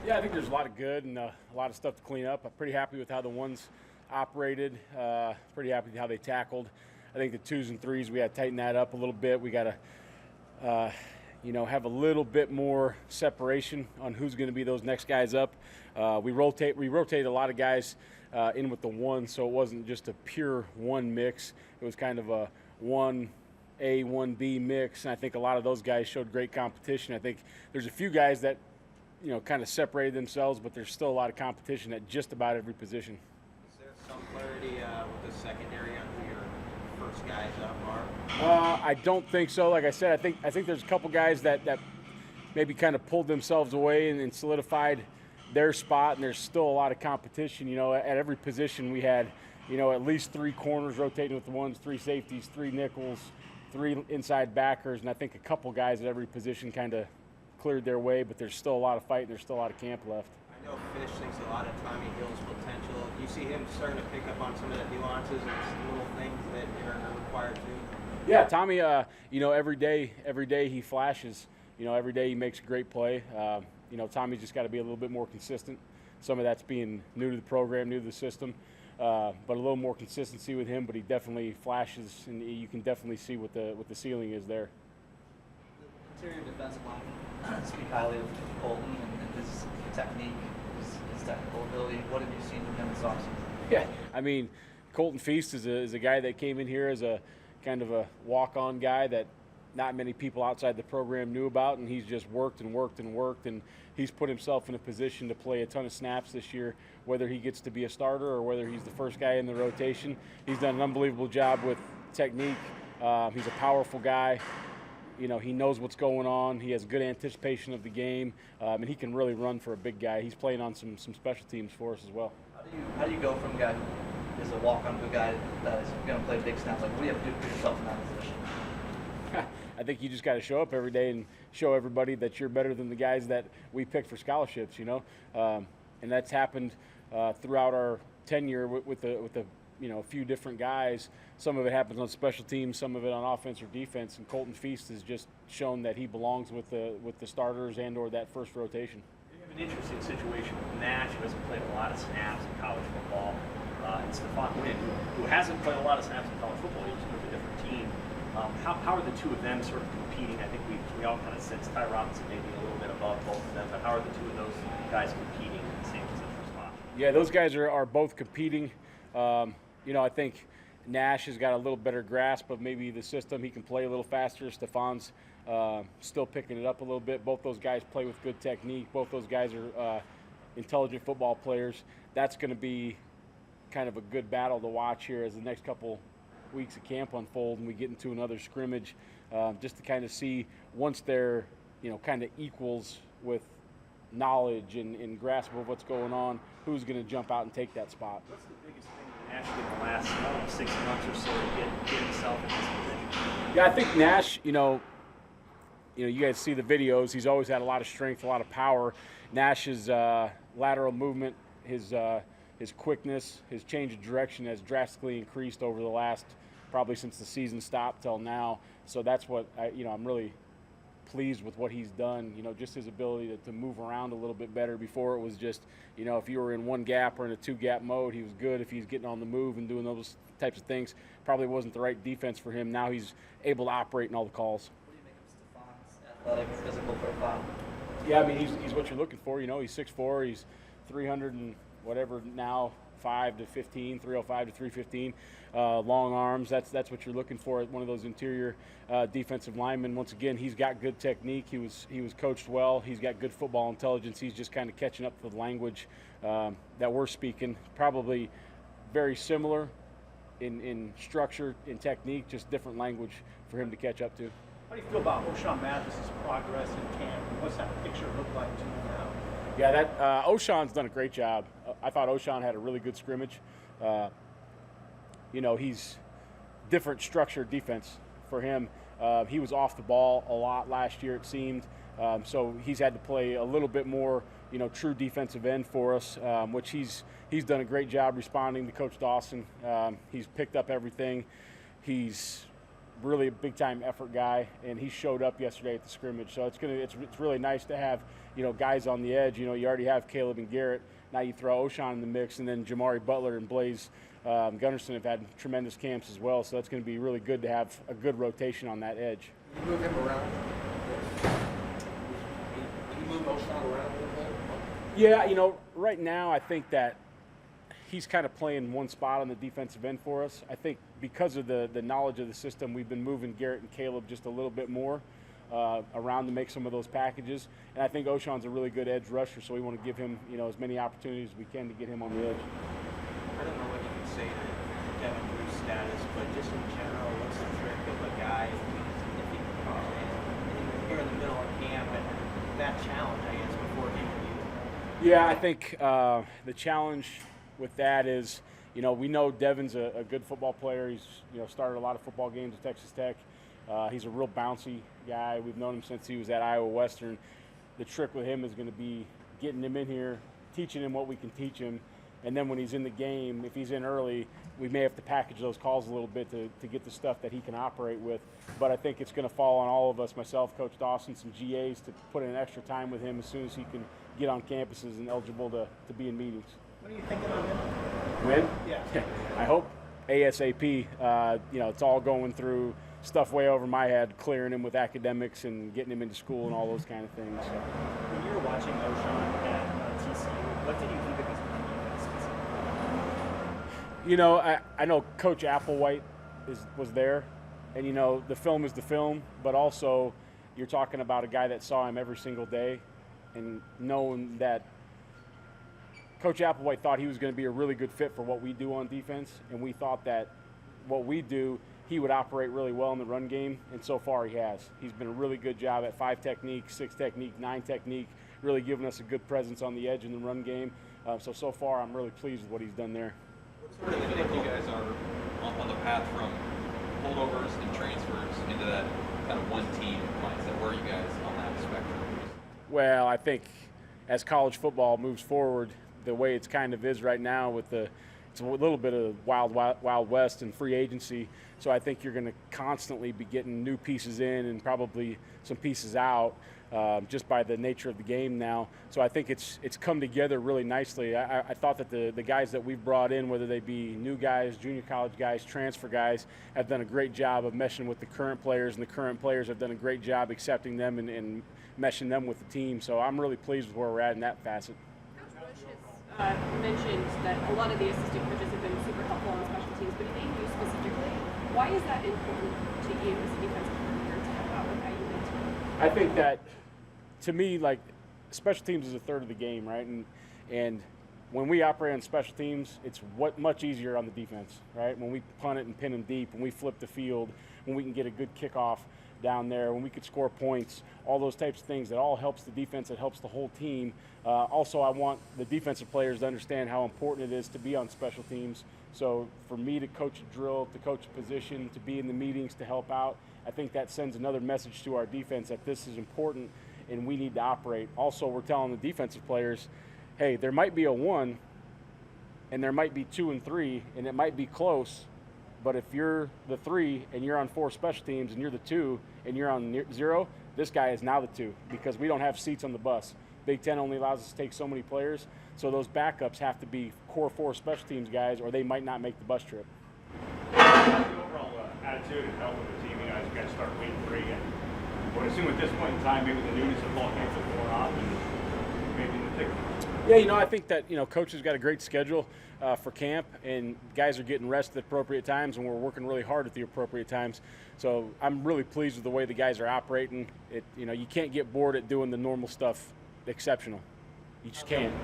Yeah, I think there's a lot of good and a lot of stuff to clean up. I'm pretty happy with how the ones operated. Pretty happy with how they tackled. I think the twos and threes, we got to tighten that up a little bit. We got to, have a little bit more separation on who's going to be those next guys up. We rotated a lot of guys in with the one, so it wasn't just a pure one mix. It was kind of a 1A, 1B mix, and I think a lot of those guys showed great competition. I think there's a few guys that kind of separated themselves, but there's still a lot of competition at just about every position. Is there some clarity with the secondary on who your first guys up are? I don't think so. Like I said, I think there's a couple guys that maybe kind of pulled themselves away and solidified their spot, and there's still a lot of competition. At every position we had, at least 3 corners rotating with the ones, 3 safeties, 3 nickels, 3 inside backers, and I think a couple guys at every position kind of cleared their way, but there's still a lot of fight and there's still a lot of camp left. I know Fish thinks a lot of Tommy Hill's potential. Do you see him starting to pick up on some of the nuances and little things that are required too? Yeah, Tommy, every day he flashes. Every day he makes a great play. Tommy's just got to be a little bit more consistent. Some of that's being new to the program, new to the system, but a little more consistency with him. But he definitely flashes, and you can definitely see what the ceiling is there. Interior defensive lineman speak highly of Colton and his technique, his technical ability. What have you seen from him this offseason? Yeah, I mean, Colton Feast is a guy that came in here as a kind of a walk-on guy that not many people outside the program knew about, and he's just worked and worked and worked, and he's put himself in a position to play a ton of snaps this year, whether he gets to be a starter or whether he's the first guy in the rotation. He's done an unbelievable job with technique. He's a powerful guy. He knows what's going on. He has good anticipation of the game, and he can really run for a big guy. He's playing on some special teams for us as well. How do you go from a guy who is a walk-on to a guy that is going to play big snaps? Like, what do you have to do to put yourself in that position? I think you just got to show up every day and show everybody that you're better than the guys that we picked for scholarships. And that's happened throughout our tenure with a few different guys. Some of it happens on special teams, some of it on offense or defense. And Colton Feast has just shown that he belongs with the starters and/or that first rotation. You have an interesting situation with Nash, who hasn't played a lot of snaps in college football, and Stephon Wynn, who hasn't played a lot of snaps in college football. He was with a different team. How are the two of them sort of competing? I think we all kind of sense Ty Robinson maybe a little bit above both of them, but how are the two of those guys competing in the same position spot? Yeah, those guys are both competing. I think Nash has got a little better grasp of maybe the system. He can play a little faster. Stephon's still picking it up a little bit. Both those guys play with good technique. Both those guys are intelligent football players. That's going to be kind of a good battle to watch here as the next couple weeks of camp unfold and we get into another scrimmage, just to kind of see once they're kind of equals with knowledge and grasp of what's going on, who's going to jump out and take that spot. What's the biggest thing that Nash did in the last 6 months or so to get himself in this position? Yeah, I think Nash, you guys see the videos. He's always had a lot of strength, a lot of power. Nash's lateral movement, his quickness, his change of direction has drastically increased over the last, probably since the season stopped till now. So that's what I'm really pleased with what he's done. Just his ability to move around a little bit better. Before it was just, if you were in one gap or in a 2-gap mode, he was good. If he's getting on the move and doing those types of things, probably wasn't the right defense for him. Now he's able to operate in all the calls. What do you make of Stephon's athletic, physical profile? Yeah, I mean, he's what you're looking for. He's 6'4", he's 300 and whatever now, 5 to 15, 305 to 315, long arms. That's what you're looking for at one of those interior defensive linemen. Once again, he's got good technique. He was coached well. He's got good football intelligence. He's just kind of catching up to the language that we're speaking. Probably very similar in structure, in technique, just different language for him to catch up to. How do you feel about Mathis' progress in camp? What's that picture look like to you now? Yeah, O'Shawn's done a great job. I thought O'Shawn had a really good scrimmage. He's different structured defense for him. He was off the ball a lot last year, it seemed. So he's had to play a little bit more, true defensive end for us, which he's done a great job responding to Coach Dawson. He's picked up everything. He's really a big-time effort guy, and he showed up yesterday at the scrimmage. So it's really nice to have, guys on the edge. You already have Caleb and Garrett. Now you throw O'Shawn in the mix, and then Jamari Butler and Blaze Gunnarsson have had tremendous camps as well. So that's going to be really good to have a good rotation on that edge. You move him around? You move O'Shawn around a little bit? Yeah, right now I think that he's kind of playing one spot on the defensive end for us. I think because of the knowledge of the system, we've been moving Garrett and Caleb just a little bit more around to make some of those packages. And I think O'Shawn's a really good edge rusher, so we want to give him, as many opportunities as we can to get him on the edge. I don't know what you can say to Devin Drew's status, but just in general, what's the trick of a guy if he can come in here in the middle of camp and that challenge, I guess, before game review? Yeah, I think the challenge with that is, we know Devin's a good football player. He's, started a lot of football games at Texas Tech. He's a real bouncy guy. We've known him since he was at Iowa Western. The trick with him is going to be getting him in here, teaching him what we can teach him, and then when he's in the game, if he's in early, we may have to package those calls a little bit to get the stuff that he can operate with. But I think it's going to fall on all of us, myself, Coach Dawson, some GAs, to put in extra time with him as soon as he can get on campuses and eligible to be in meetings. What are you thinking on him? When? Yeah. I hope ASAP. It's all going through stuff way over my head, clearing him with academics and getting him into school and all those kind of things. So. When you were watching O'Shawn at TCU, what did you think of his defense? I know Coach Applewhite was there, and the film is the film, but also you're talking about a guy that saw him every single day, and knowing that Coach Applewhite thought he was going to be a really good fit for what we do on defense, and we thought that what we do, he would operate really well in the run game, and so far he has. He's been a really good job at 5 technique, 6 technique, 9 technique, really giving us a good presence on the edge in the run game. So far I'm really pleased with what he's done there. What do you think you guys are on the path from holdovers and transfers into that kind of one team mindset? Where are you guys on that spectrum? Well, I think as college football moves forward, the way it's kind of is right now with it's a little bit of wild west and free agency. So I think you're going to constantly be getting new pieces in and probably some pieces out just by the nature of the game now. So I think it's come together really nicely. I thought that the guys that we've brought in, whether they be new guys, junior college guys, transfer guys, have done a great job of meshing with the current players, and the current players have done a great job accepting them and meshing them with the team. So I'm really pleased with where we're at in that facet. Mentioned that a lot of the assistant coaches have been super helpful on special teams, but they you specifically, why is that important to you as a defensive coordinator to help out with that unit? I think that, to me, like, special teams is a third of the game, right? And when we operate on special teams, it's much easier on the defense, right? When we punt it and pin them deep, when we flip the field, when we can get a good kickoff down there, when we could score points, all those types of things, that all helps the defense, it helps the whole team. Also, I want the defensive players to understand how important it is to be on special teams. So for me to coach a drill, to coach a position, to be in the meetings, to help out, I think that sends another message to our defense that this is important and we need to operate. Also, we're telling the defensive players, hey, there might be a 1 and there might be 2 and 3 and it might be close, but if you're the 3 and you're on 4 special teams and you're the 2 and you're on 0, this guy is now the 2 because we don't have seats on the bus. Big Ten only allows us to take so many players, so those backups have to be core 4 special teams guys or they might not make the bus trip. The overall attitude and health of the team, you guys start week 3, and I would assume at this point in time, maybe the newness of fall camps is worn off and maybe in the thick. Yeah, I think that, Coach has got a great schedule for camp, and guys are getting rest at appropriate times, and we're working really hard at the appropriate times. So I'm really pleased with the way the guys are operating. You can't get bored at doing the normal stuff exceptional. You just can't.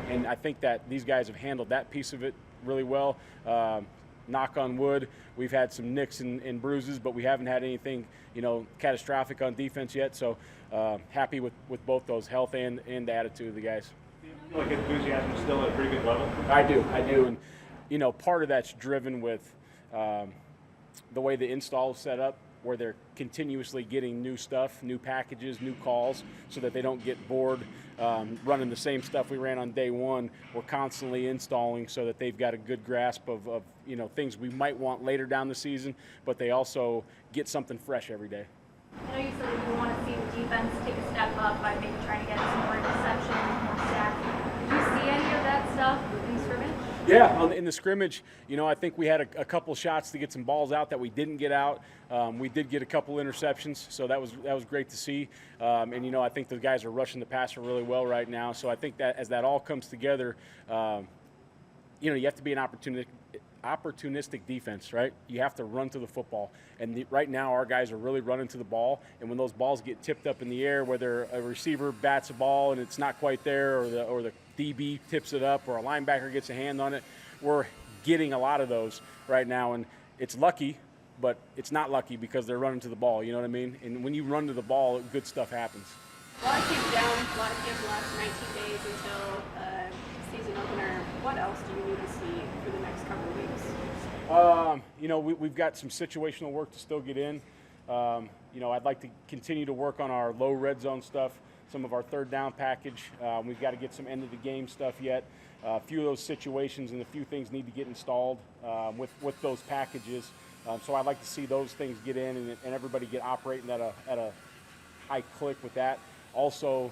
And I think that these guys have handled that piece of it really well. Knock on wood, we've had some nicks and bruises, but we haven't had anything, catastrophic on defense yet. So happy with both those, health and the attitude of the guys. I feel like enthusiasm is still at a pretty good level. I do. And, part of that's driven with the way the install is set up. where they're continuously getting new stuff, new packages, new calls, so that they don't get bored running the same stuff we ran on day one. We're constantly installing so that they've got a good grasp of things we might want later down the season, but they also get something fresh every day. I know you said that you want to see the defense take a step up by maybe trying to get some more interceptions, more sacks. Do you see any of that stuff in the scrimmage? Yeah, in the scrimmage, I think we had a couple shots to get some balls out that we didn't get out. We did get a couple interceptions, so that was great to see. And I think the guys are rushing the passer really well right now. So I think that as that all comes together, you have to be an opportunistic defense, right? You have to run to the football. And right now our guys are really running to the ball, and when those balls get tipped up in the air, whether a receiver bats a ball and it's not quite there, or the DB tips it up, or a linebacker gets a hand on it, we're getting a lot of those right now. And it's lucky, but it's not lucky because they're running to the ball, you know what I mean? And when you run to the ball, good stuff happens. A lot of teams down, a lot of teams left 19 days until season opener. What else do you need to see for the next couple of weeks? We've got some situational work to still get in. I'd like to continue to work on our low red zone stuff, some of our third down package. We've got to get some end of the game stuff yet. A few of those situations and a few things need to get installed with those packages. So I'd like to see those things get in and everybody get operating at a high click with that. Also,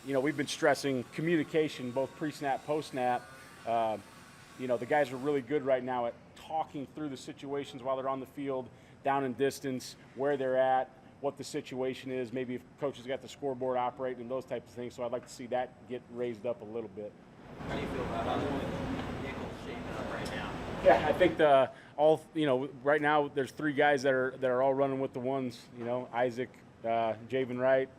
we've been stressing communication, both pre-snap, post-snap. The guys are really good right now at talking through the situations while they're on the field, down in distance, where they're at, what the situation is, maybe if coaches got the scoreboard operating and those types of things. So I'd like to see that get raised up a little bit. How do you feel about how the nickel shaping up right now? Yeah, I think right now there's three guys that are all running with the ones, Isaac, Javen Wright,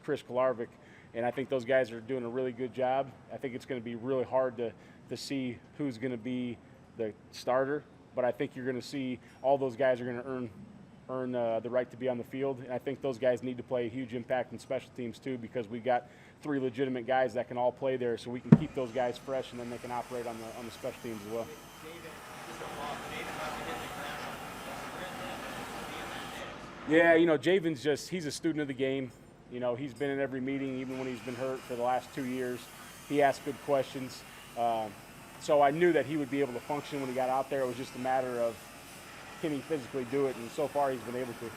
Chris Kolarvik, and I think those guys are doing a really good job. I think it's going to be really hard to see who's going to be the starter, but I think you're going to see all those guys are going to earn the right to be on the field, and I think those guys need to play a huge impact in special teams too, because we've got three legitimate guys that can all play there, so we can keep those guys fresh, and then they can operate on the special teams as well. Yeah, Javen's he's a student of the game. He's been in every meeting, even when he's been hurt for the last 2 years. He asks good questions. So I knew that he would be able to function when he got out there. It was just a matter of, can he physically do it? And so far he's been able to.